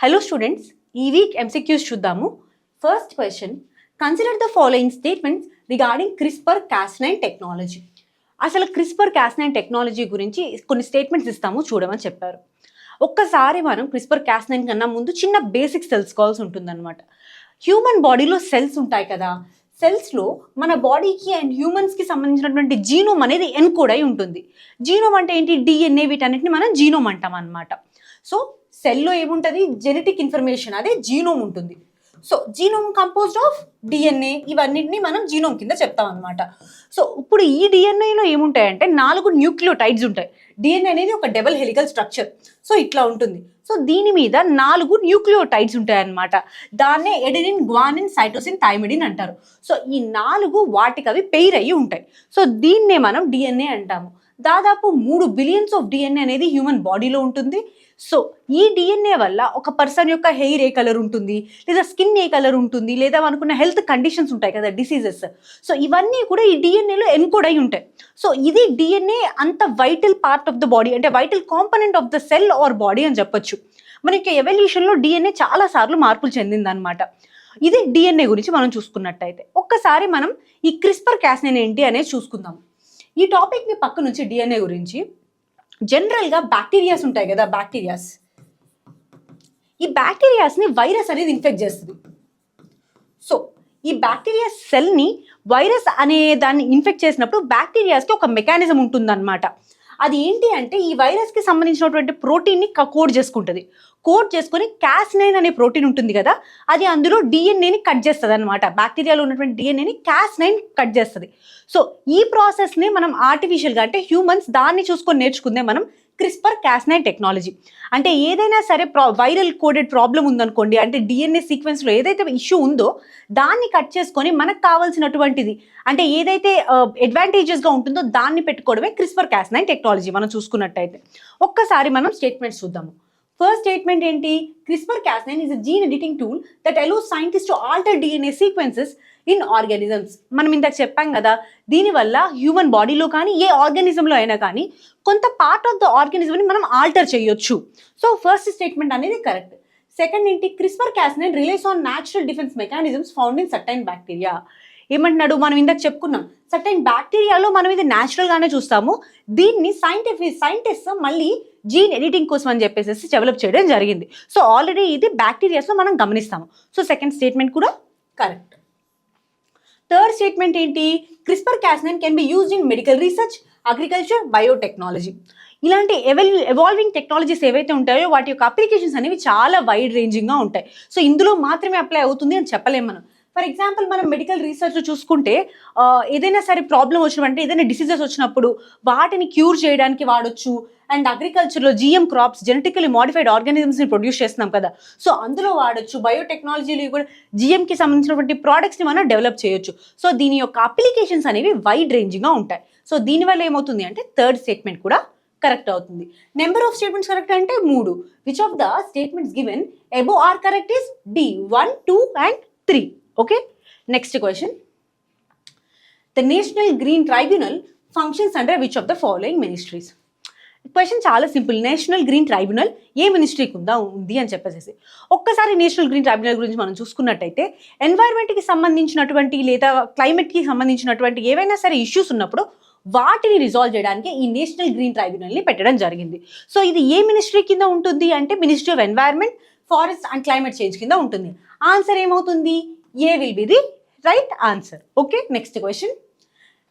Hello students, ఈ week MCQs చూద్దాము. First question, consider the following statements regarding CRISPR-Cas9 technology. అసలు CRISPR-Cas9 technology గురించి కొన్ని స్టేట్మెంట్స్ ఇస్తాము చూడమని చెప్పారు. ఒక్కసారి మనం CRISPR-Cas9 కన్నా ముందు చిన్న బేసిక్స్ తెలుసుకోవాల్సి ఉంటుందన్నమాట. హ్యూమన్ బాడీలో సెల్స్ ఉంటాయి కదా, సెల్స్లో మన బాడీకి అండ్ హ్యూమన్స్కి సంబంధించినటువంటి జీనోమ్ అనేది ఎన్కోడ్ అయి ఉంటుంది. జీనోమ్ అంటే ఏంటి? DNA, వీటన్నిటిని మనం జీనోమ్ అంటాం అన్నమాట. సో సెల్లో ఏముంటుంది? జెనెటిక్ ఇన్ఫర్మేషన్, అదే జీనోమ్ ఉంటుంది. So genome composed of DNA, ఇవన్నిటిని మనం జీనోమ్ కింద చెప్తాం అనమాట. సో ఇప్పుడు ఈ డిఎన్ఏలో ఏముంటాయంటే 4 న్యూక్లియోటైడ్స్ ఉంటాయి. DNA అనేది ఒక డబుల్ హెలికల్ స్ట్రక్చర్. సో ఇట్లా ఉంటుంది. సో దీని మీద 4 న్యూక్లియోటైడ్స్ ఉంటాయి అన్నమాట. దాన్నే ఎడెనిన్, గ్వానిన్, సైటోసిన్, థైమిడిన్ అంటారు. సో ఈ 4 వాటికి అవి పెయిర్ అయ్యి ఉంటాయి. సో దీన్నే మనం DNA అంటాము. దాదాపు 3 బిలియన్స్ ఆఫ్ DNA అనేది హ్యూమన్ బాడీలో ఉంటుంది. సో ఈ DNA వల్ల ఒక పర్సన్ యొక్క హెయిర్ ఏ కలర్ ఉంటుంది, లేదా స్కిన్ ఏ కలర్ ఉంటుంది, లేదా అనుకున్న హెల్త్ కండిషన్స్ ఉంటాయి కదా, డిసీజెస్. సో ఇవన్నీ కూడా ఈ DNAలో ఎన్కోడ్ అయి ఉంటాయి. సో ఇది DNA అంత vital part of the body, అంటే vital component of the cell or body అని చెప్పొచ్చు. మనకి ఎవల్యూషన్లో DNA చాలా సార్లు మార్పులు చెందిందనమాట. ఇది DNA గురించి మనం చూసుకున్నట్టయితే, ఒక్కసారి మనం ఈ CRISPR-Cas9 ఏంటి అనేది చూసుకుందాం. ఈ టాపిక్ని పక్క నుంచి DNA గురించి జనరల్గా బ్యాక్టీరియాస్ ఉంటాయి కదా, ఈ బ్యాక్టీరియాస్ని వైరస్ అనేది ఇన్ఫెక్ట్ చేస్తుంది. సో ఈ బ్యాక్టీరియా సెల్ని వైరస్ అనే దాన్ని ఇన్ఫెక్ట్ చేసినప్పుడు బ్యాక్టీరియాస్కి ఒక మెకానిజం ఉంటుందన్నమాట. అది ఏంటి అంటే, ఈ వైరస్కి సంబంధించినటువంటి ప్రోటీన్ని కోడ్ చేసుకుంటుంది. కోడ్ చేసుకొని Cas9 అనే ప్రోటీన్ ఉంటుంది కదా, అది అందులో DNAని కట్ చేస్తుంది అనమాట. బ్యాక్టీరియాలో ఉన్నటువంటి DNAని Cas9 కట్ చేస్తుంది. సో ఈ ప్రాసెస్ని మనం ఆర్టిఫిషియల్గా, అంటే హ్యూమన్స్ దాన్ని చూసుకొని నేర్చుకుందే మనం CRISPR-Cas9 టెక్నాలజీ. అంటే ఏదైనా సరే వైరల్ కోడెడ్ ప్రాబ్లం ఉందనుకోండి, అంటే DNA సీక్వెన్స్లో ఏదైతే ఇష్యూ ఉందో దాన్ని కట్ చేసుకొని మనకు కావాల్సినటువంటిది, అంటే ఏదైతే అడ్వాంటేజెస్గా ఉంటుందో దాన్ని పెట్టుకోవడమే CRISPR-Cas9 టెక్నాలజీ. మనం చూసుకున్నట్టయితే ఒక్కసారి మనం స్టేట్మెంట్స్ చూద్దాము. ఫస్ట్ స్టేట్మెంట్ ఏంటి? CRISPR-Cas9 is a gene editing tool that allows scientists to alter DNA sequences in organisms. మనం ఇందాక చెప్పాం కదా, దీనివల్ల హ్యూమన్ బాడీలో కానీ ఏ ఆర్గానిజంలో అయినా కానీ కొంత పార్ట్ ఆఫ్ ద ఆర్గానిజంని మనం ఆల్టర్ చేయొచ్చు. సో ఫస్ట్ స్టేట్మెంట్ అనేది కరెక్ట్. సెకండ్ ఏంటి? CRISPR-Cas9 relays on natural defence mechanisms found in certain bacteria. ఏమంటున్నాడు? మనం ఇందాక చెప్పుకున్నాం, సర్టైన్ బ్యాక్టీరియాలో మనం ఇది న్యాచురల్గానే చూస్తాము. దీన్ని సైంటిస్ట్ మళ్ళీ జీన్ ఎడిటింగ్ కోసం అని చెప్పేసి డెవలప్ చేయడం జరిగింది. సో ఆల్రెడీ ఇది బ్యాక్టీరియాస్లో మనం గమనిస్తాము. సో సెకండ్ స్టేట్మెంట్ కూడా కరెక్ట్. థర్డ్ స్టేట్మెంట్ ఏంటి? CRISPR-Cas9 can be used in medical research, agriculture, biotechnology. ఇలాంటి ఎవాల్వింగ్ టెక్నాలజీస్ ఏవైతే ఉంటాయో వాటి యొక్క అప్లికేషన్స్ అనేవి చాలా వైడ్ రేంజింగ్గా ఉంటాయి. సో ఇందులో మాత్రమే అప్లై అవుతుంది అని చెప్పలేము మనం. ఫర్ ఎగ్జాంపుల్, మనం మెడికల్ రీసెర్చ్ చూసుకుంటే ఏదైనా సరే ప్రాబ్లం వచ్చినప్పుడు, ఏదైనా డిసీజెస్ వచ్చినప్పుడు వాటిని క్యూర్ చేయడానికి వాడొచ్చు. అండ్ అగ్రికల్చర్లో GM క్రాప్స్, జెనెటికలీ మోడిఫైడ్ ఆర్గానిజమ్స్ని ప్రొడ్యూస్ చేస్తున్నాం కదా, సో అందులో వాడొచ్చు. బయోటెక్నాలజీలో కూడా GMకి సంబంధించినటువంటి ప్రోడక్ట్స్ని మనం డెవలప్ చేయొచ్చు. సో దీని యొక్క అప్లికేషన్స్ అనేవి వైడ్ రేంజింగ్గా ఉంటాయి. సో దీనివల్ల ఏమవుతుంది అంటే థర్డ్ స్టేట్మెంట్ కూడా కరెక్ట్ అవుతుంది. నెంబర్ ఆఫ్ స్టేట్మెంట్స్ కరెక్ట్ అంటే 3. Which of the statements given above are correct is D, 1, 2 and 3. Okay, next question. The national green tribunal functions under which of the following ministries? Question చాలా simple. National green tribunal ఏ మినిస్ట్రీకి ఉంది అని చెప్పేసి ఒక్కసారి national green tribunal గురించి మనం చూసుకున్నట్టయితే, ఎన్వైర్న్మెంట్కి సంబంధించినటువంటి లేదా క్లైమేట్కి సంబంధించినటువంటి ఏవైనా సరే ఇష్యూస్ ఉన్నప్పుడు వాటిని రిజాల్వ్ చేయడానికి ఈ నేషనల్ గ్రీన్ ట్రైబ్యునల్ని పెట్టడం జరిగింది. సో ఇది ఏ మినిస్ట్రీ కింద ఉంటుంది అంటే, ministry of environment, forest and climate change కింద ఉంటుంది. ఆన్సర్ ఏమవుతుంది? A will be the right answer. Okay, next question.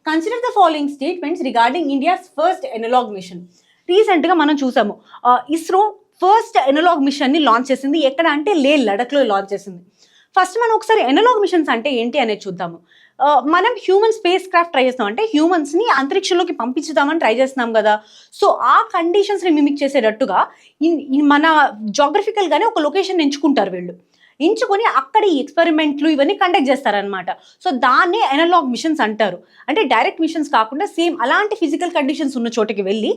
Consider the following statements regarding India's first analog mission. రీసెంట్గా మనం చూసాము, ఇస్రో ఫస్ట్ ఎనలాగ్ మిషన్ని లాంచ్ చేసింది. ఎక్కడ అంటే లడఖ్లో లాంచ్ చేసింది. ఫస్ట్ మనం ఒకసారి ఎనలాగ్ మిషన్స్ అంటే ఏంటి అనేది చూద్దాము. మనం హ్యూమన్ స్పేస్ క్రాఫ్ట్ ట్రై చేస్తాం, అంటే హ్యూమన్స్ని అంతరిక్షంలోకి పంపించుదామని ట్రై చేస్తున్నాం కదా. సో ఆ కండిషన్స్ని మిమిక్ చేసేటట్టుగా మన జాగ్రఫికల్గానే ఒక లొకేషన్ ఎంచుకుంటారు వీళ్ళు. ఎంచుకొని అక్కడ ఈ ఎక్స్పెరిమెంట్లు ఇవన్నీ కండక్ట్ చేస్తారనమాట. సో దాన్నే ఎనలాగ్ మిషన్స్ అంటారు. అంటే డైరెక్ట్ మిషన్స్ కాకుండా సేమ్ అలాంటి ఫిజికల్ కండిషన్స్ ఉన్న చోటకి వెళ్ళి,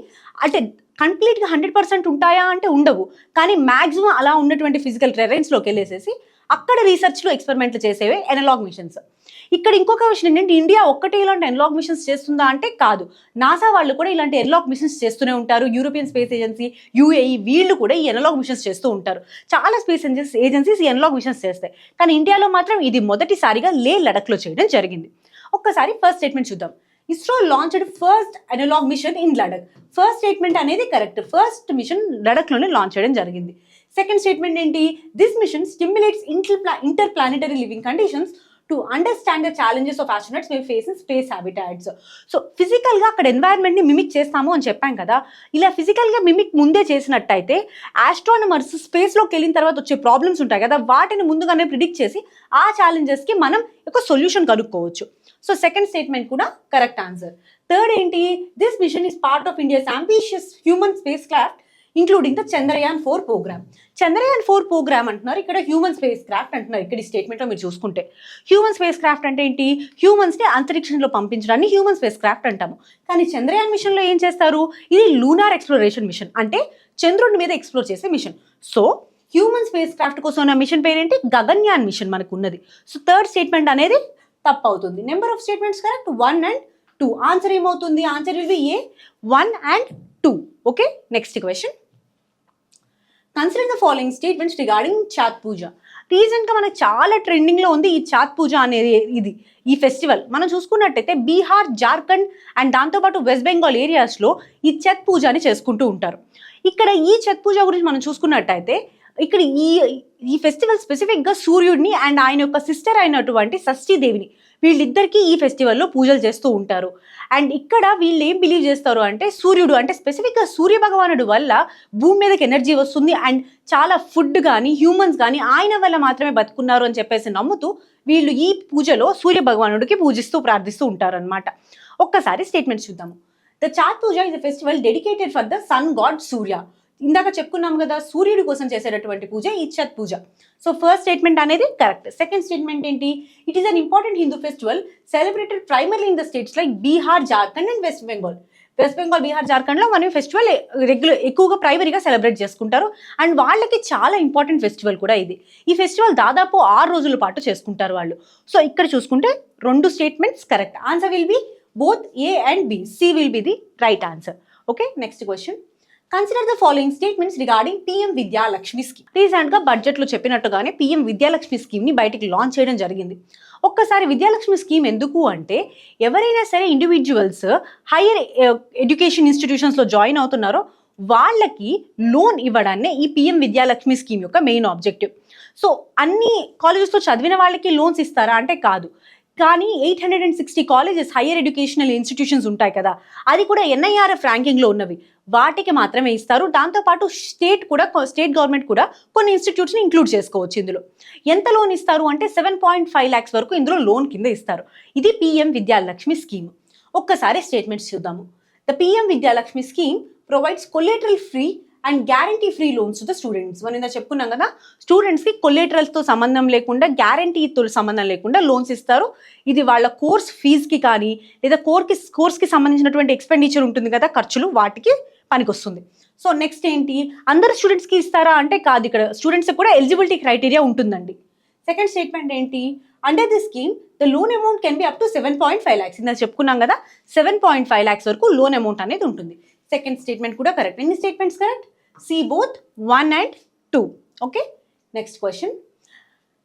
అంటే కంప్లీట్గా 100% ఉంటాయా అంటే ఉండవు, కానీ మ్యాక్సిమం అలా ఉన్నటువంటి ఫిజికల్ టెరెన్స్లోకి వెళ్ళేసేసి అక్కడ రీసెర్చ్లో ఎక్స్పెరిమెంట్లు చేసేవే ఎనలాగ్ మిషన్స్. ఇక్కడ ఇంకొక విషయం ఏంటంటే ఇండియా ఒక్కటే ఇలాంటి ఎనలాగ్ మిషన్స్ చేస్తుందా అంటే కాదు. నాసా వాళ్ళు కూడా ఇలాంటి ఎనలాగ్ మిషన్స్ చేస్తూనే ఉంటారు. యూరోపియన్ స్పేస్ ఏజెన్సీ, యుఏఈ వీళ్ళు కూడా ఈ ఎనలాగ్ మిషన్స్ చేస్తూ ఉంటారు. చాలా స్పేస్ ఏజెన్సీస్ ఈ ఎనలాగ్ మిషన్స్ చేస్తాయి. కానీ ఇండియాలో మాత్రం ఇది మొదటిసారిగా లడఖ్లో చేయడం జరిగింది. ఒక్కసారి ఫస్ట్ స్టేట్మెంట్ చూద్దాం. ISRO launched first analog mission in Ladakh. First statement అనేది కరెక్ట్. ఫస్ట్ మిషన్ లడఖ్లోనే లాంచ్ చేయడం జరిగింది. సెకండ్ స్టేట్మెంట్ ఏంటి? This mission stimulates interplanetary living conditions to understand the challenges of astronauts may face in space habitats. So ఫిజికల్గా అక్కడ ఎన్వైరన్మెంట్ని mimic చేస్తాము అని చెప్పాం కదా. ఇలా ఫిజికల్గా మిమిక్ ముందే చేసినట్టయితే ఆస్ట్రోనమర్స్ స్పేస్లోకి వెళ్ళిన తర్వాత వచ్చే ప్రాబ్లమ్స్ ఉంటాయి కదా, వాటిని ముందుగానే ప్రిడిక్ట్ చేసి ఆ ఛాలెంజెస్కి మనం ఒక సొల్యూషన్ కనుక్కోవచ్చు. సో సెకండ్ స్టేట్మెంట్ కూడా కరెక్ట్ ఆన్సర్. థర్డ్ ఏంటి? This mission is part of India's ambitious human space craft including the Chandrayaan 4 programme. Chandrayaan 4 programme అంటున్నారు, ఇక్కడ హ్యూమన్ స్పేస్ క్రాఫ్ట్ అంటున్నారు. ఇక్కడ ఈ స్టేట్మెంట్లో మీరు చూసుకుంటే హ్యూమన్ స్పేస్ క్రాఫ్ట్ అంటే ఏంటి? హ్యూమన్స్ని అంతరిక్షంలో పంపించడాన్ని హ్యూమన్ స్పేస్ క్రాఫ్ట్ అంటాము. కానీ చంద్రయాన్ మిషన్లో ఏం చేస్తారు? ఇది లూనార్ ఎక్స్ప్లోరేషన్ మిషన్, అంటే చంద్రుడి మీద ఎక్స్ప్లోర్ చేసే mission. So human space craft కోసం ఉన్న మిషన్ పేరేంటి? గగన్యాన్ మిషన్ మనకు ఉన్నది. సో థర్డ్ స్టేట్మెంట్ అనేది తప్పు అవుతుంది. Number of statements correct 1 and 2. Answer ఏమవుతుంది? Answer will be A 1 and 2. Okay, next question. Consider the following statements regarding Chhath Puja. రీసెంట్గా మనకు చాలా ట్రెండింగ్లో ఉంది ఈ చాత్ పూజ అనేది. ఈ ఫెస్టివల్ మనం చూసుకున్నట్టయితే బీహార్, జార్ఖండ్ అండ్ దాంతోపాటు వెస్ట్ బెంగాల్ ఏరియాస్లో ఈ ఛత్ పూజని చేసుకుంటూ ఉంటారు. ఇక్కడ ఈ ఛత్ పూజ గురించి మనం చూసుకున్నట్టయితే ఇక్కడ ఈ ఫెస్టివల్ స్పెసిఫిక్గా సూర్యుడిని అండ్ ఆయన యొక్క సిస్టర్ అయినటువంటి షష్ఠీదేవిని వీళ్ళిద్దరికీ ఈ ఫెస్టివల్లో పూజలు చేస్తూ ఉంటారు. అండ్ ఇక్కడ వీళ్ళు ఏం బిలీవ్ చేస్తారు అంటే సూర్యుడు అంటే స్పెసిఫిక్గా సూర్య భగవానుడు వల్ల భూమి మీదకి ఎనర్జీ వస్తుంది అండ్ చాలా ఫుడ్ కానీ హ్యూమన్స్ కానీ ఆయన వల్ల మాత్రమే బతుకున్నారు అని చెప్పేసి నమ్ముతూ వీళ్ళు ఈ పూజలో సూర్య భగవానుడికి పూజిస్తూ ప్రార్థిస్తూ ఉంటారు అనమాట. ఒక్కసారి స్టేట్మెంట్స్ చూద్దాము. The Chhath Puja is a festival dedicated for the sun god Surya. ఇందాక చెప్పుకున్నాం కదా, సూర్యుడి కోసం చేసేటటువంటి పూజ ఈ Chhath Puja. So first statement అనేది కరెక్ట్. సెకండ్ స్టేట్మెంట్ ఏంటి? It is an important Hindu festival celebrated primarily in the states like Bihar, Jharkhand and West Bengal. West Bengal, Bihar, జార్ఖండ్లో మనం ఫెస్టివల్ ఎక్కువగా ప్రైమరీగా సెలబ్రేట్ చేసుకుంటారు అండ్ వాళ్ళకి చాలా ఇంపార్టెంట్ ఫెస్టివల్ కూడా ఇది. ఈ ఫెస్టివల్ దాదాపు 6 రోజుల పాటు చేసుకుంటారు వాళ్ళు. సో ఇక్కడ చూసుకుంటే 2 statements correct. Answer will be both A and B. C will be the right answer. Okay, next question. Consider the following statements regarding PM Vidyalakshmi scheme. రీసెంట్గా బడ్జెట్లో చెప్పినట్టుగానే పిఎం విద్యాలక్ష్మి స్కీమ్ని బయటికి లాంచ్ చేయడం జరిగింది. ఒక్కసారి విద్యాలక్ష్మి స్కీమ్ ఎందుకు అంటే ఎవరైనా సరే ఇండివిజువల్స్ హైయర్ ఎడ్యుకేషన్ ఇన్స్టిట్యూషన్స్లో జాయిన్ అవుతున్నారో వాళ్ళకి లోన్ ఇవ్వడాన్నే ఈ పిఎం విద్యాలక్ష్మి స్కీమ్ యొక్క మెయిన్ ఆబ్జెక్టివ్. సో అన్ని కాలేజెస్లో చదివిన వాళ్ళకి లోన్స్ ఇస్తారా అంటే కాదు. కానీ 860 కాలేజెస్ హైయర్ ఎడ్యుకేషనల్ ఇన్స్టిట్యూషన్స్ ఉంటాయి కదా, అది కూడా NIRF ర్యాంకింగ్లో ఉన్నవి, వాటికి మాత్రమే ఇస్తారు. దాంతోపాటు స్టేట్ గవర్నమెంట్ కూడా కొన్ని ఇన్స్టిట్యూట్స్ని ఇంక్లూడ్ చేసుకోవచ్చు ఇందులో. ఎంత లోన్ ఇస్తారు అంటే 7.5 lakhs వరకు ఇందులో లోన్ కింద ఇస్తారు. ఇది పిఎం విద్యాలక్ష్మి స్కీమ్. ఒక్కసారి స్టేట్మెంట్స్ చూద్దాము. The PM Vidyalakshmi scheme provides collateral free and guarantee free loans to the students. మనం ఇందా చెప్పుకున్నాం కదా, స్టూడెంట్స్కి కొలేటరల్స్తో సంబంధం లేకుండా, గ్యారంటీతో సంబంధం లేకుండా లోన్స్ ఇస్తారు. ఇది వాళ్ళ కోర్స్ ఫీజుకి కానీ లేదా కోర్స్కి సంబంధించినటువంటి ఎక్స్పెండిచర్ ఉంటుంది కదా, ఖర్చులు, వాటికి పనికొస్తుంది. సో నెక్స్ట్ ఏంటి? అందరు స్టూడెంట్స్కి ఇస్తారా అంటే కాదు, ఇక్కడ స్టూడెంట్స్కి కూడా ఎలిజిబిలిటీ క్రైటీరియా ఉంటుందండి. సెకండ్ స్టేట్మెంట్ ఏంటి? Under the scheme the loan amount can be up to 7.5 lakhs. ఇందా చెప్పుకున్నాం కదా, 7.5 lakhs వరకు లోన్ అమౌంట్ అనేది ఉంటుంది. సెకండ్ స్టేట్మెంట్ కూడా కరెక్ట్. ఎన్ని statements correct? C both 1 and 2. Okay, next question.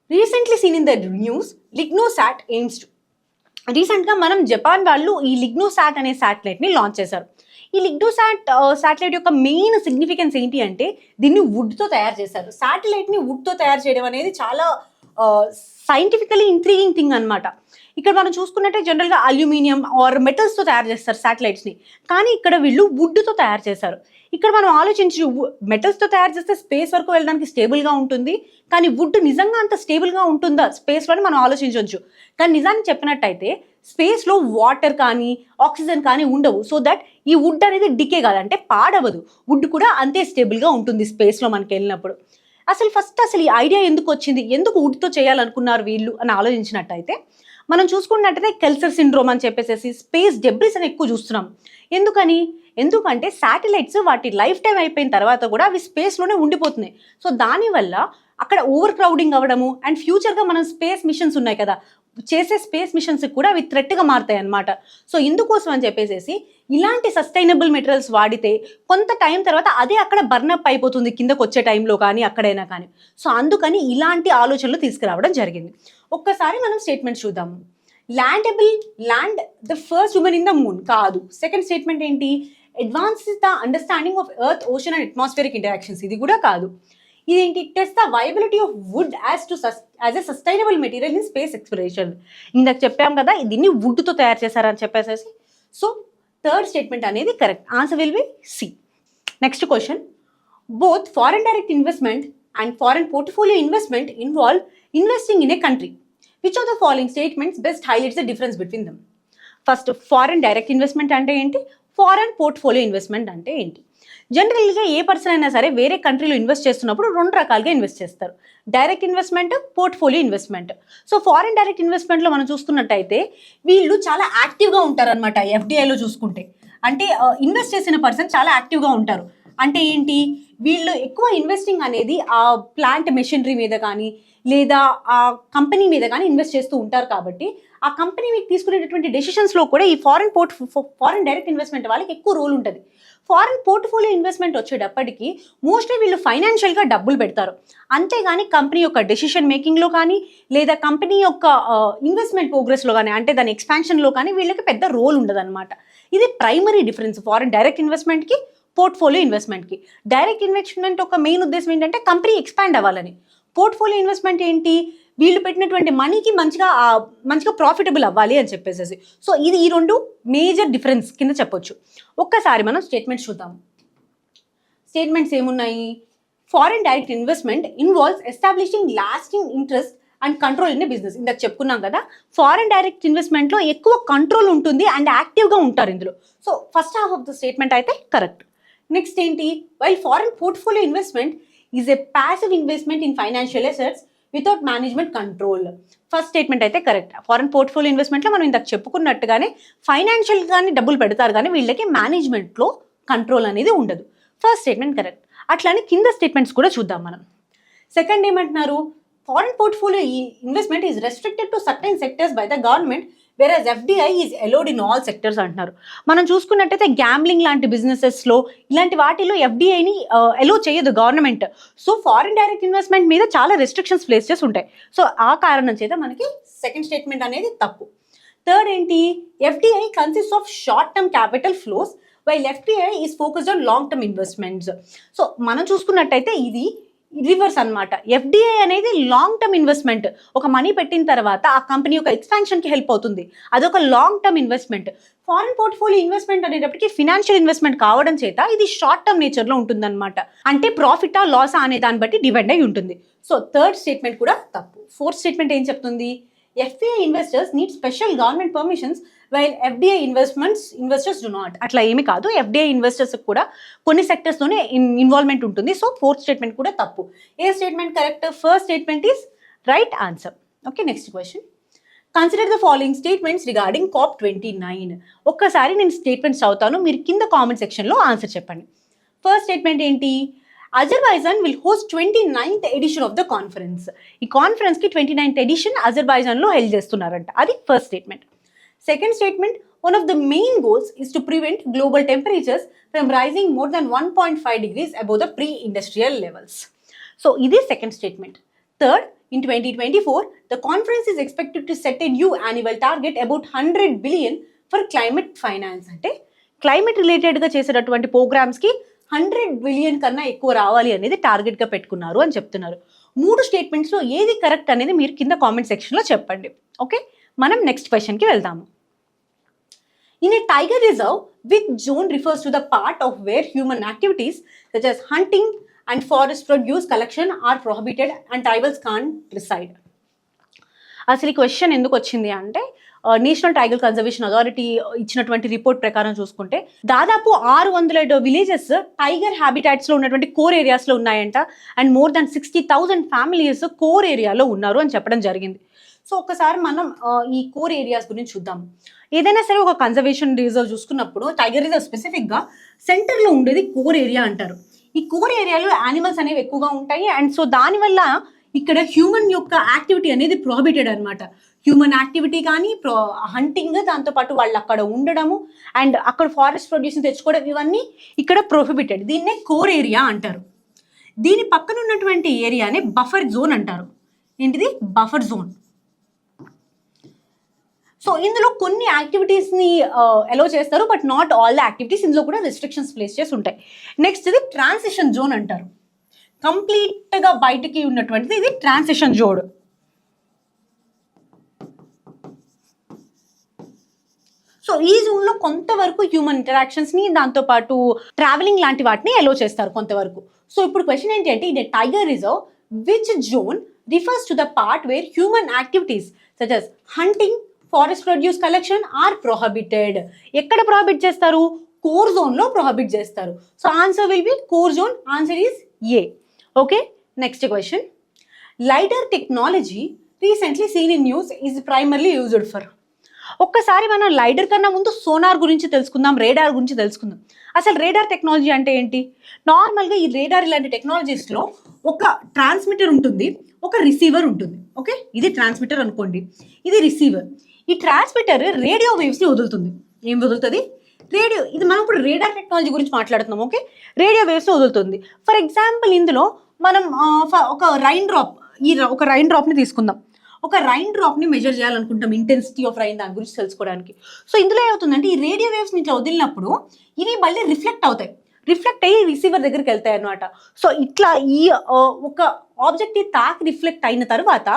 Recently seen in the news LignoSat aims to. రీసెంట్గా మనం జపాన్ వాళ్ళు ఈ లిగ్నోసాట్ అనే శాటిలైట్ని లాంచ్ చేశారు. ఈ లిగ్నోసాట్ శాటిలైట్ యొక్క మెయిన్ సిగ్నిఫికెన్స్ ఏంటి అంటే దీన్ని వుడ్తో తయారు చేశారు. శాటిలైట్ని వుడ్తో తయారు చేయడం అనేది చాలా సైంటిఫికలీ ఇంట్రీగింగ్ థింగ్ అనమాట. ఇక్కడ మనం చూసుకున్నట్టే జనరల్గా అల్యూమినియం ఆర్ మెటల్స్తో తయారు చేస్తారు శాటిలైట్స్ని, కానీ ఇక్కడ వీళ్ళు వుడ్తో తయారు చేశారు. ఇక్కడ మనం ఆలోచించి మెటల్స్తో తయారు చేస్తే స్పేస్ వరకు వెళ్ళడానికి స్టేబుల్గా ఉంటుంది, కానీ వుడ్ నిజంగా అంత స్టేబుల్గా ఉంటుందా స్పేస్లో మనం ఆలోచించవచ్చు. కానీ నిజాన్ని చెప్పినట్టయితే స్పేస్లో వాటర్ కానీ ఆక్సిజన్ కానీ ఉండవు. సో దట్ ఈ వుడ్ అనేది డికే కాదు, అంటే పాడవదు. వుడ్ కూడా అంతే స్టేబుల్గా ఉంటుంది స్పేస్లో మనకి వెళ్ళినప్పుడు. అసలు ఈ ఐడియా ఎందుకు వచ్చింది, ఎందుకు వుడ్తో చేయాలనుకున్నారు వీళ్ళు అని ఆలోచించినట్టయితే మనం చూసుకున్నట్టయితే కెల్సర్ సిండ్రోమ్ అని చెప్పేసి స్పేస్ డెబ్రిస్ అని ఎక్కువ చూస్తున్నాం. ఎందుకంటే శాటిలైట్స్ వాటి లైఫ్ టైం అయిపోయిన తర్వాత కూడా అవి స్పేస్లోనే ఉండిపోతున్నాయి. సో దానివల్ల అక్కడ ఓవర్ క్రౌడింగ్ అవ్వడము అండ్ ఫ్యూచర్గా మనం స్పేస్ మిషన్స్ ఉన్నాయి కదా, చేసే స్పేస్ మిషన్స్ కూడా అవి థ్రెట్గా మారుతాయి అనమాట. సో ఇందుకోసం అని చెప్పేసి ఇలాంటి సస్టైనబుల్ మెటీరియల్స్ వాడితే కొంత టైం తర్వాత అదే అక్కడ బర్నప్ అయిపోతుంది కిందకు వచ్చే టైంలో కానీ అక్కడైనా కానీ. సో అందుకని ఇలాంటి ఆలోచనలు తీసుకురావడం జరిగింది. ఒక్కసారి మనం స్టేట్మెంట్ చూద్దాము. Land the first woman in the moon కాదు. సెకండ్ స్టేట్మెంట్ ఏంటి? Advance the understanding of earth, ocean and atmospheric interactions, ఇది కూడా కాదు. ఇదేంటి? Test the viability of wood as a sustainable material in space exploration. ఇందాక చెప్పాం కదా దీన్ని వుడ్తో తయారు చేశారని చెప్పేసి. సో థర్డ్ స్టేట్మెంట్ అనేది correct. Answer will be C. Next question. Both foreign direct investment and foreign portfolio investment involve investing in a country. Which of the following statements best highlights the difference between dum? First, foreign direct investment అంటే ఏంటి? Foreign portfolio investment అంటే ఏంటి? జనరల్గా ఏ person అయినా సరే వేరే కంట్రీలో invest చేస్తున్నప్పుడు రెండు రకాలుగా ఇన్వెస్ట్ చేస్తారు. Direct investment, portfolio investment. So foreign direct ఇన్వెస్ట్మెంట్లో మనం చూసుకున్నట్టయితే వీళ్ళు చాలా యాక్టివ్గా ఉంటారనమాట. ఎఫ్డిఐలో చూసుకుంటే అంటే ఇన్వెస్ట్ చేసిన పర్సన్ చాలా యాక్టివ్గా ఉంటారు. అంటే ఏంటి? వీళ్ళు ఎక్కువ ఇన్వెస్టింగ్ అనేది ఆ ప్లాంట్ మెషినరీ మీద కానీ లేదా ఆ కంపెనీ మీద కానీ ఇన్వెస్ట్ చేస్తూ ఉంటారు. కాబట్టి ఆ కంపెనీ మీకు తీసుకునేటటువంటి డెసిషన్స్లో కూడా ఈ ఫారిన్ డైరెక్ట్ ఇన్వెస్ట్మెంట్ వాళ్ళకి ఎక్కువ రోల్ ఉంటుంది. ఫారిన్ పోర్ట్ఫోలియో ఇన్వెస్ట్మెంట్ వచ్చేటప్పటికి మోస్ట్లీ వీళ్ళు ఫైనాన్షియల్గా డబ్బులు పెడతారు, అంతేగాని కంపెనీ యొక్క డెసిషన్ మేకింగ్లో కానీ లేదా కంపెనీ యొక్క ఇన్వెస్ట్మెంట్ ప్రోగ్రెస్లో కానీ అంటే దాని ఎక్స్పాన్షన్లో కానీ వీళ్ళకి పెద్ద రోల్ ఉండదు అనమాట. ఇది ప్రైమరీ డిఫరెన్స్ ఫారిన్ డైరెక్ట్ ఇన్వెస్ట్మెంట్కి, పోర్ట్ఫోలియో ఇన్వెస్ట్మెంట్కి. డైరెక్ట్ ఇన్వెస్ట్మెంట్ ఒక మెయిన్ ఉద్దేశం ఏంటంటే కంపెనీ ఎక్స్పాండ్ అవ్వాలని. పోర్ట్ఫోలియో ఇన్వెస్ట్మెంట్ ఏంటి? వీళ్ళు పెట్టినటువంటి మనీకి మంచిగా ప్రాఫిటబుల్ అవ్వాలి అని చెప్పేసి. సో ఇది ఈ రెండు మేజర్ డిఫరెన్స్ కింద చెప్పొచ్చు. ఒక్కసారి మనం స్టేట్మెంట్స్ చూద్దాం. స్టేట్మెంట్స్ ఏమున్నాయి? Foreign direct investment involves establishing lasting interest and control in business. ఇందాక చెప్పుకున్నాం కదా, ఫారిన్ డైరెక్ట్ ఇన్వెస్ట్మెంట్లో ఎక్కువ కంట్రోల్ ఉంటుంది అండ్ యాక్టివ్గా ఉంటారు ఇందులో. So first half of the statement అయితే కరెక్ట్. నెక్స్ట్ ఏంటి? While foreign portfolio investment is a passive investment in financial assets without management control. First statement అయితే కరెక్ట్. ఫారెన్ పోర్ట్ఫోలియో ఇన్వెస్ట్మెంట్లో మనం ఇందాక చెప్పుకున్నట్టుగానే ఫైనాన్షియల్గానే డబ్బులు పెడతారు కానీ వీళ్ళకి మేనేజ్మెంట్లో కంట్రోల్ అనేది ఉండదు. First statement correct. అట్లానే కింద స్టేట్మెంట్స్ కూడా చూద్దాం మనం. సెకండ్ ఏమంటున్నారు? Foreign portfolio investment is restricted to certain sectors by the government whereas FDI is allowed in all sectors అంటున్నారు. మనం చూసుకున్నట్టయితే గ్యాంబ్లింగ్ లాంటి బిజినెసెస్లో ఇలాంటి వాటిలో ఎఫ్డిఐని అలో చేయదు government. So foreign direct investment మీద చాలా రెస్ట్రిక్షన్స్ ప్లేస్ చేసి ఉంటాయి. సో ఆ కారణం చేత మనకి సెకండ్ స్టేట్మెంట్ అనేది తప్పు. థర్డ్ ఏంటి? FDI consist of short term capital flows while FDI is focused on long term investments. So మనం చూసుకున్నట్టయితే ఇది రివర్స్ అనమాట. ఎఫ్డిఐ అనేది లాంగ్ టర్మ్ ఇన్వెస్ట్మెంట్. ఒక మనీ పెట్టిన తర్వాత ఆ కంపెనీ యొక్క ఎక్స్పాన్షన్కి హెల్ప్ అవుతుంది, అదొక long term investment. Foreign portfolio investment అనేటప్పటికి ఫినాన్షియల్ ఇన్వెస్ట్మెంట్ కావడం చేత ఇది షార్ట్ టర్మ్ నేచర్లో ఉంటుందన్నమాట. అంటే ప్రాఫిటా లాసా అనే దాన్ని బట్టి డిపెండ్ అయి ఉంటుంది. సో థర్డ్ స్టేట్మెంట్ కూడా తప్పు. ఫోర్త్ స్టేట్మెంట్ ఏం చెప్తుంది? FDI investors need special government permissions while FDI investors do not. అట్లా ఏమి కాదు, ఎఫ్డిఐ ఇన్వెస్టర్స్ కూడా కొన్ని సెక్టర్స్లోనే ఇన్వాల్వ్మెంట్ ఉంటుంది. సో ఫోర్త్ స్టేట్మెంట్ కూడా తప్పు. ఏ statement correct? First statement is right answer. Okay, next question. Consider the following statements regarding COP29. ఒక్కసారి నేను స్టేట్మెంట్స్ చదువుతాను, మీరు కింద కామెంట్ సెక్షన్లో ఆన్సర్ చెప్పండి. ఫస్ట్ స్టేట్మెంట్ ఏంటి? Azerbaijan will host 29th edition of the conference. ఈ కాన్ఫరెన్స్కి 29th ఎడిషన్ అజర్బైజాన్లో హెల్డ్ చేస్తున్నారంట. అది first statement. Second statement, one of the main goals is to prevent global temperatures from rising more than 1.5 degrees above the pre-industrial levels. So, this is second statement. Third, in 2024, the conference is expected to set a new annual target about 100 billion for climate finance. అంటే climate రిలేటెడ్గా చేసేటటువంటి ప్రోగ్రామ్స్కి 100 billion కన్నా ఎక్కువ రావాలి అనేది టార్గెట్గా పెట్టుకున్నారు అని చెప్తున్నారు. మూడు స్టేట్మెంట్స్లో ఏది కరెక్ట్ అనేది మీరు కింద కామెంట్ సెక్షన్లో చెప్పండి. ఓకే, మనం నెక్స్ట్ క్వశ్చన్కి వెళ్దాము. In a tiger reserve, which zone refers to the part of where human activities such as hunting and forest produce collection are prohibited and tribals can't reside? అసలు ఈ క్వశ్చన్ ఎందుకు వచ్చింది అంటే నేషనల్ టైగర్ కన్జర్వేషన్ అథారిటీ ఇచ్చినటువంటి report ప్రకారం చూసుకుంటే దాదాపు 600 villages tiger హ్యాబిటాట్స్లో ఉన్నటువంటి కోర్ ఏరియాస్లో ఉన్నాయంట. And more than 60,000 families core ఏరియాలో ఉన్నారు అని చెప్పడం జరిగింది. సో ఒకసారి మనం ఈ కోర్ ఏరియాస్ గురించి చూద్దాం. ఏదైనా సరే ఒక కన్జర్వేషన్ రిజర్వ్ చూసుకున్నప్పుడు టైగర్ రిజర్వ్ స్పెసిఫిక్గా సెంటర్లో ఉండేది కోర్ ఏరియా అంటారు. ఈ కోర్ ఏరియాలో యానిమల్స్ అనేవి ఎక్కువగా ఉంటాయి. అండ్ సో దానివల్ల ఇక్కడ హ్యూమన్ యొక్క యాక్టివిటీ అనేది ప్రొహిబిటెడ్ అనమాట. హ్యూమన్ యాక్టివిటీ కానీ హంటింగ్, దాంతోపాటు వాళ్ళు అక్కడ ఉండడము అండ్ అక్కడ ఫారెస్ట్ ప్రొడ్యూస్ని తెచ్చుకోవడం, ఇవన్నీ ఇక్కడ ప్రొహిబిటెడ్. దీన్నే కోర్ ఏరియా అంటారు. దీని పక్కన ఉన్నటువంటి ఏరియానే బఫర్ జోన్ అంటారు. ఏంటిది? Buffer zone. సో ఇందులో కొన్ని యాక్టివిటీస్ని అలో చేస్తారు, but not all the activities. ఇందులో కూడా రెస్ట్రిక్షన్స్ ప్లేస్ చేసి ఉంటాయి. నెక్స్ట్ ఇది ట్రాన్సిషన్ జోన్ అంటారు. కంప్లీట్గా బయటికి ఉన్నటువంటిది ఇది ట్రాన్సిషన్ జోన్. సో ఈ జోన్లో కొంతవరకు హ్యూమన్ ఇంటరాక్షన్స్ని, దాంతోపాటు ట్రావెలింగ్ లాంటి వాటిని అలో చేస్తారు కొంతవరకు. సో ఇప్పుడు క్వశ్చన్ ఏంటి అంటే, ఇది tiger reserve which zone refers to the part where human activities such as hunting, forest produce collection are prohibited. ఎక్కడ ప్రొహిబిట్ చేస్తారు? కోర్ జోన్లో ప్రొహిబిట్ చేస్తారు. So answer will be core zone. Answer is A. Okay, next question. LiDAR technology recently seen in news is primarily used for. ఒక్కసారి మనం లైడర్ కన్నా ముందు sonar గురించి తెలుసుకుందాం, రేడార్ గురించి తెలుసుకుందాం. అసలు రేడార్ టెక్నాలజీ అంటే ఏంటి? నార్మల్గా ఈ రేడార్ ఇలాంటి టెక్నాలజీస్లో ఒక ట్రాన్స్మిటర్ ఉంటుంది, ఒక రిసీవర్ ఉంటుంది. ఓకే, ఇది ట్రాన్స్మిటర్ అనుకోండి, ఇది రిసీవర్. ఈ ట్రాన్స్మిటర్ రేడియో వేవ్స్ని వదులుతుంది. ఏం వదులుతుంది? రేడియో. ఇది మనం ఇప్పుడు రేడార్ టెక్నాలజీ గురించి మాట్లాడుతున్నాం. ఓకే, రేడియో వేవ్స్ని వదులుతుంది. ఫర్ ఎగ్జాంపుల్ ఇందులో మనం ఒక రైన్ డ్రాప్ని తీసుకుందాం. ఒక రైన్ డ్రాప్ని మెజర్ చేయాలనుకుంటాం, ఇంటెన్సిటీ ఆఫ్ రైన్, దాని గురించి తెలుసుకోవడానికి. సో ఇందులో ఏమవుతుందంటే, ఈ రేడియో వేవ్స్ని ఇట్లా వదిలినప్పుడు ఇవి మళ్ళీ రిఫ్లెక్ట్ అవుతాయి, రిఫ్లెక్ట్ అయ్యి రిసీవర్ దగ్గరికి వెళ్తాయి అన్నమాట. సో ఇట్లా ఈ ఒక ఆబ్జెక్ట్ తాకి రిఫ్లెక్ట్ అయిన తర్వాత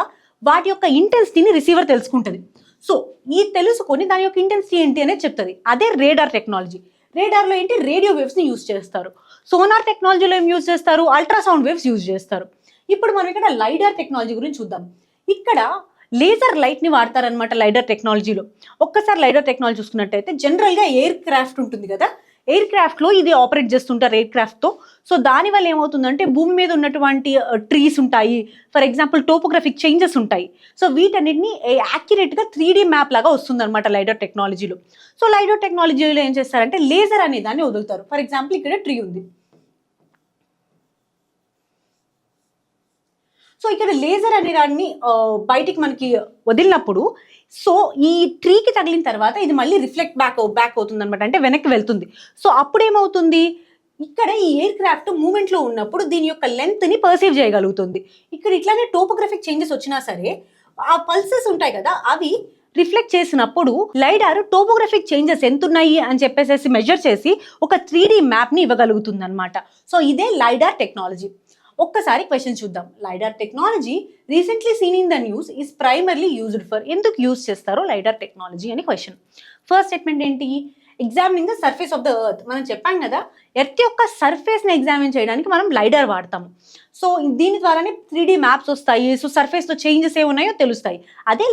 వాటి యొక్క ఇంటెన్సిటీని రిసీవర్ తెలుసుకుంటుంది. సో ఈ తెలుసుకొని దాని యొక్క ఇంటెన్సిటీ ఏంటి అనేది చెప్తుంది. అదే రేడార్ టెక్నాలజీ. రేడార్లో ఏంటి? రేడియో వేవ్స్ని యూజ్ చేస్తారు. సోనార్ టెక్నాలజీలో ఏం యూజ్ చేస్తారు? అల్ట్రాసౌండ్ వేవ్స్ యూజ్ చేస్తారు. ఇప్పుడు మనం ఇక్కడ లైడార్ టెక్నాలజీ గురించి చూద్దాం. ఇక్కడ లేజర్ లైట్ని వాడతారనమాట లైడర్ టెక్నాలజీలో. ఒక్కసారి లైడర్ టెక్నాలజీ చూసుకున్నట్టయితే, జనరల్గా ఎయిర్ క్రాఫ్ట్ ఉంటుంది కదా, ఎయిర్ క్రాఫ్ట్లో ఇది ఆపరేట్ చేస్తుంటారు ఎయిర్ క్రాఫ్ట్తో. సో దానివల్ల ఏమవుతుందంటే, భూమి మీద ఉన్నటువంటి ట్రీస్ ఉంటాయి, ఫర్ ఎగ్జాంపుల్ టోపోగ్రఫిక్ చేంజెస్ ఉంటాయి. సో వీటన్నిటిని యాక్యురేట్గా 3D మ్యాప్ లాగా వస్తుంది అనమాట లైడర్ టెక్నాలజీలో. సో లైడర్ టెక్నాలజీలో ఏం చేస్తారంటే, లేజర్ అనే దాన్ని వదులుతారు. ఫర్ ఎగ్జాంపుల్ ఇక్కడ ట్రీ ఉంది. సో ఇక్కడ లేజర్ అనే దాన్ని బయటికి మనకి వదిలినప్పుడు, సో ఈ ట్రీకి తగిలిన తర్వాత ఇది మళ్ళీ రిఫ్లెక్ట్ బ్యాక్ అవుతుంది అనమాట, అంటే వెనక్కి వెళ్తుంది. సో అప్పుడు ఏమవుతుంది? ఇక్కడ ఈ ఎయిర్ క్రాఫ్ట్ మూమెంట్లో ఉన్నప్పుడు దీని యొక్క లెంత్ని పర్సీవ్ చేయగలుగుతుంది. ఇక్కడ ఇట్లానే టోపోగ్రఫిక్ చేంజెస్ వచ్చినా సరే, ఆ పల్సెస్ ఉంటాయి కదా, అవి రిఫ్లెక్ట్ చేసినప్పుడు లైడార్ టోపోగ్రఫిక్ చేంజెస్ ఎంత ఉన్నాయి అని చెప్పేసి మెజర్ చేసి ఒక 3D మ్యాప్ని ఇవ్వగలుగుతుంది అనమాట. సో ఇదే లైడార్ టెక్నాలజీ. ఒక్కసారి క్వశ్చన్ చూద్దాం. Lidar technology recently seen in the news is primarily used for. ఎందుకు యూజ్ చేస్తారో లైడార్ టెక్నాలజీ అని క్వశ్చన్. ఫస్ట్ స్టేట్మెంట్ ఏంటి? Examining the surface of the earth. మనం చెప్పాం కదా, ఎర్త్ యొక్క సర్ఫేస్ని ఎగ్జామిన్ చేయడానికి మనం లైడార్ వాడతాము. సో దీని ద్వారానే 3D మ్యాప్స్ వస్తాయి. సో సర్ఫేస్లో చేంజెస్ ఏమున్నాయో తెలుస్తాయి. అదే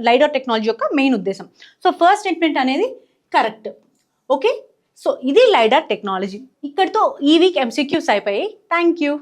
లైడార్ టెక్నాలజీ యొక్క మెయిన్ ఉద్దేశం. సో ఫస్ట్ స్టేట్మెంట్ అనేది కరెక్ట్. ఓకే, సో ఇది లైడార్ టెక్నాలజీ. ఇక్కడితో ఈ వీక్ MCQs అయిపోయాయి. Thank you.